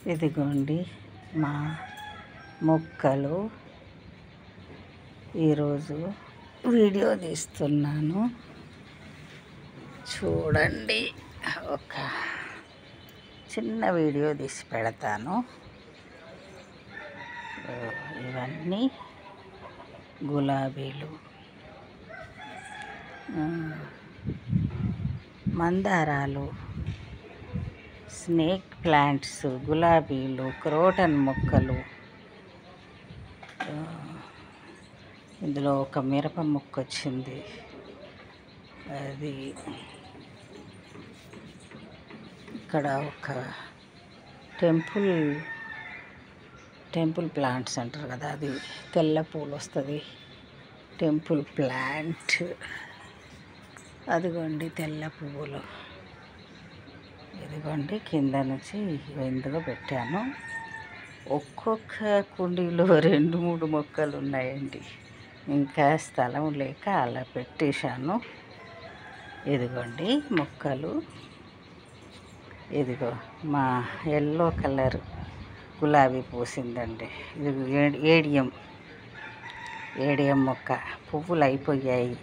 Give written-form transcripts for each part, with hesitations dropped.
ఇదిగోండి మా మొక్కలు. ఈరోజు వీడియో తీస్తున్నాను, చూడండి. ఒక చిన్న వీడియో తీసి పెడతాను. ఇవన్నీ గులాబీలు, మందారాలు, స్నేక్ ప్లాంట్స్, గులాబీలు, క్రోటన్ మొక్కలు. ఇందులో ఒక మిరప మొక్క వచ్చింది. అది ఇక్కడ ఒక టెంపుల్ ప్లాంట్స్ అంటారు కదా, అది తెల్ల పూలు వస్తుంది. టెంపుల్ ప్లాంట్ అదిగోండి, తెల్ల పువ్వులు. ఇదిగోండి కింద నుంచి ఇందులో పెట్టాను. ఒక్కొక్క కుండీలో 2-3 మొక్కలు ఉన్నాయండి. ఇంకా స్థలం లేక అలా పెట్టేశాను. ఇదిగోండి మొక్కలు. ఇదిగో మా ఎల్లో కలర్ గులాబీ పూసిందండి. ఇది ఏడియం మొక్క. పువ్వులు అయిపోయాయి.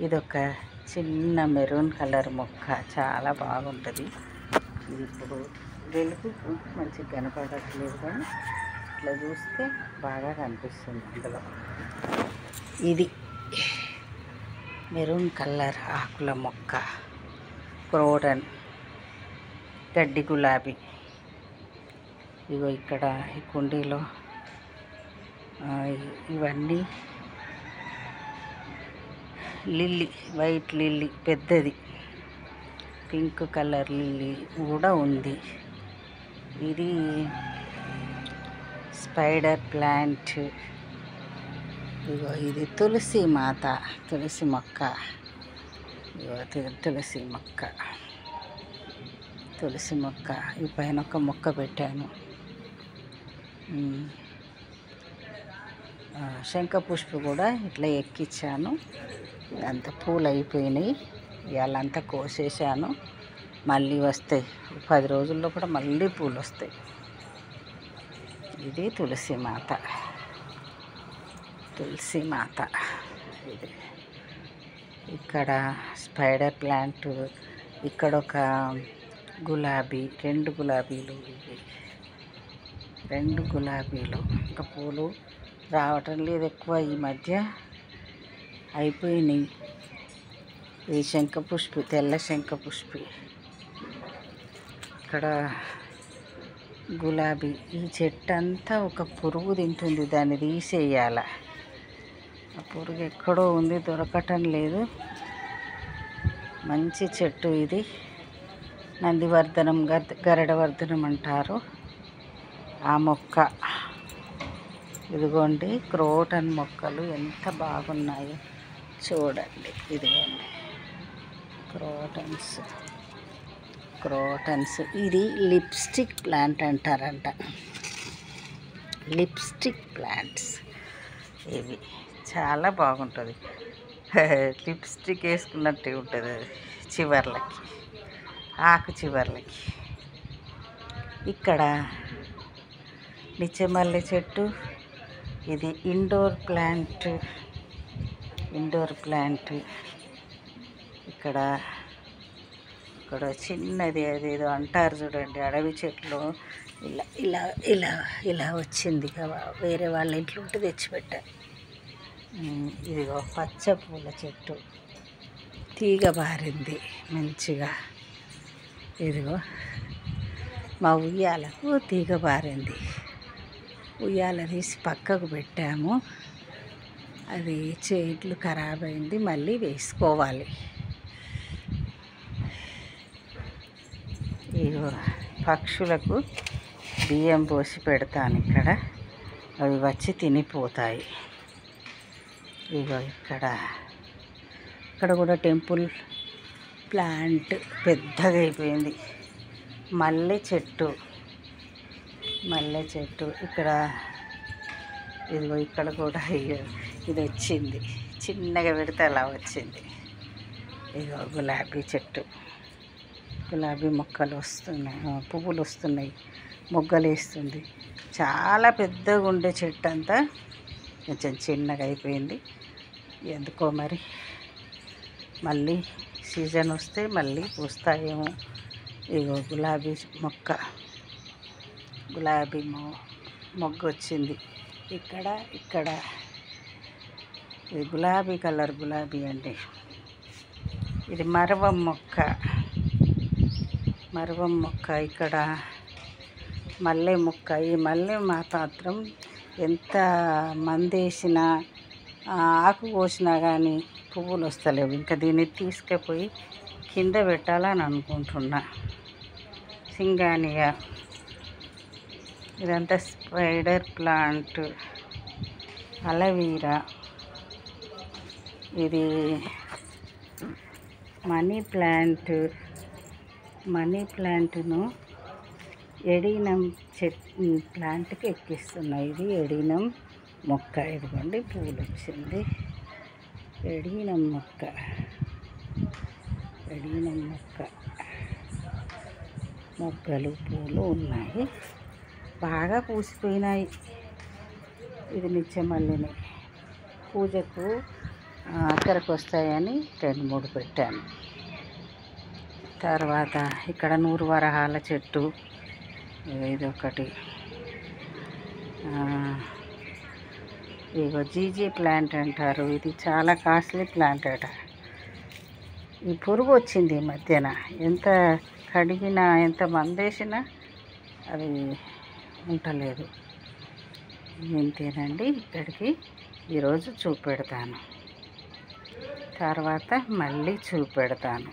ఇదొక చిన్న మెరూన్ కలర్ మొక్క, చాలా బాగుంటుంది. ఇది ఇప్పుడు వెలుగుకు మంచిగా కనపడట్లేదు, కానీ ఇట్లా చూస్తే బాగా కనిపిస్తుంది అందులో. ఇది మెరూన్ కలర్ ఆకుల మొక్క, క్రోటన్ గడ్డి గులాబీ. ఇగో ఇక్కడ ఈ కుండీలో ఇవన్నీ లిల్లీ, వైట్ లిల్లీ పెద్దది. పింక్ కలర్ లిల్లీ కూడా ఉంది. ఇది స్పైడర్ ప్లాంట్. ఇగో ఇది తులసి మాత, తులసి మొక్క. ఇగో తులసి మొక్క. ఈ పైన ఒక మొక్క పెట్టాను. శంఖపుష్ప కూడా ఇట్లా ఎక్కించాను. అంత పూలు అయిపోయినాయి. ఇవాళంతా కోసేసాను. మళ్ళీ వస్తాయి, 10 రోజుల్లో కూడా మళ్ళీ పూలు వస్తాయి. ఇది తులసి మాత. ఇది ఇక్కడ స్పైడర్ ప్లాంట్. ఇక్కడ ఒక గులాబీ, 2 గులాబీలు. ఇవి 2 గులాబీలు. ఇంకా పూలు రావటం లేదు ఎక్కువ, ఈ మధ్య అయిపోయినాయి. ఈ శంఖపుష్పి, తెల్ల శంఖపుష్పి. ఇక్కడ గులాబీ. ఈ చెట్టు అంతా ఒక పురుగు తింటుంది, దాన్ని తీసేయాల. ఆ పురుగు ఎక్కడో ఉంది, దొరకటం లేదు. మంచి చెట్టు ఇది. నందివర్ధనం, గరడవర్ధనం అంటారు ఆ మొక్క. ఇదిగోండి క్రోటన్ మొక్కలు ఎంత బాగున్నాయో చూడండి. ఇదిగోండి క్రోటన్స్. ఇది లిప్స్టిక్ ప్లాంట్ అంటారంట. లిప్స్టిక్ ప్లాంట్స్ ఇవి చాలా బాగుంటుంది. లిప్స్టిక్ వేసుకున్నట్టే ఉంటుంది అది చివర్లకి, ఆకు చివర్లకి. ఇక్కడ నిచ్చమల్లె చెట్టు. ఇది ఇండోర్ ప్లాంట్. ఇక్కడ చిన్నది, అదేదో అంటారు చూడండి, అడవి చెట్లు. ఇలా వచ్చింది కదా, వేరే వాళ్ళ ఇంట్లో ఉంటే తెచ్చిపెట్టాను. ఇదిగో పచ్చ పూల చెట్టు, తీగ బారింది మంచిగా. ఇదిగో మా ఉయ్యాలకు తీగ బారింది. ఉయ్యాల తీసి పక్కకు పెట్టాము. అది చెట్లు ఖరాబ్ అయింది, మళ్ళీ వేసుకోవాలి. ఇగో పక్షులకు బియ్యం పోసి పెడతాను ఇక్కడ, అవి వచ్చి తినిపోతాయి. ఇగో ఇక్కడ కూడా టెంపుల్ ప్లాంట్ పెద్దగా అయిపోయింది. మల్లె చెట్టు. ఇక్కడ ఇదిగో ఇక్కడ కూడా ఇది వచ్చింది, చిన్నగా పెడితే అలా వచ్చింది. ఇదిగో గులాబీ చెట్టు, గులాబీ మొక్కలు వస్తున్నాయి, పువ్వులు వస్తున్నాయి. మొగ్గలేస్తుంది. చాలా పెద్దగా ఉండే చెట్టు అంతా కొంచెం చిన్నగా అయిపోయింది. ఎందుకో మరి మళ్ళీ సీజన్ వస్తే మళ్ళీ పూస్తాయేమో. ఇగో గులాబీ మొక్క, గులాబీ మొగ్గ వచ్చింది ఇక్కడ. ఇది గులాబీ కలర్ గులాబీ అండి. ఇది మరవం మొక్క. ఇక్కడ మల్లె మొక్క. ఈ మల్లె మాత్రం ఎంత మందేసినా ఆకు కోసినా కానీ పువ్వులు వస్తలేవు. ఇంకా దీన్ని తీసుకుపోయి కింద పెట్టాలని అనుకుంటున్నా. సింగానియా, ఇదంతా స్పైడర్ ప్లాంట్, అలవీరా, ఇది మనీ ప్లాంట్ను ఎడీనం ప్లాంట్కి ఎక్కిస్తున్నాయి. ఇది ఎడీనం మొక్క. ఇదిగోండి పూలు వచ్చింది. ఎడీనం మొక్క మొగ్గలు పూలు ఉన్నాయి. బాగా పూసిపోయినాయి. ఇది నిత్యమల్లిని పూజకు అక్కడికి వస్తాయని 2-3 పెట్టాను. తర్వాత ఇక్కడ నూరు వరహాల చెట్టు, ఇదొకటి. ఇగో జీజీ ప్లాంట్ అంటారు. ఇది చాలా కాస్ట్లీ ప్లాంట్ అట. ఈ పురుగు వచ్చింది ఈ మధ్యన. ఎంత కడిగినా ఎంత మందేసినా అది ఉండలేదు. ఇంతేనండి. ఇక్కడికి ఈరోజు చూపెడతాను, తర్వాత మళ్ళీ చూపెడతాను.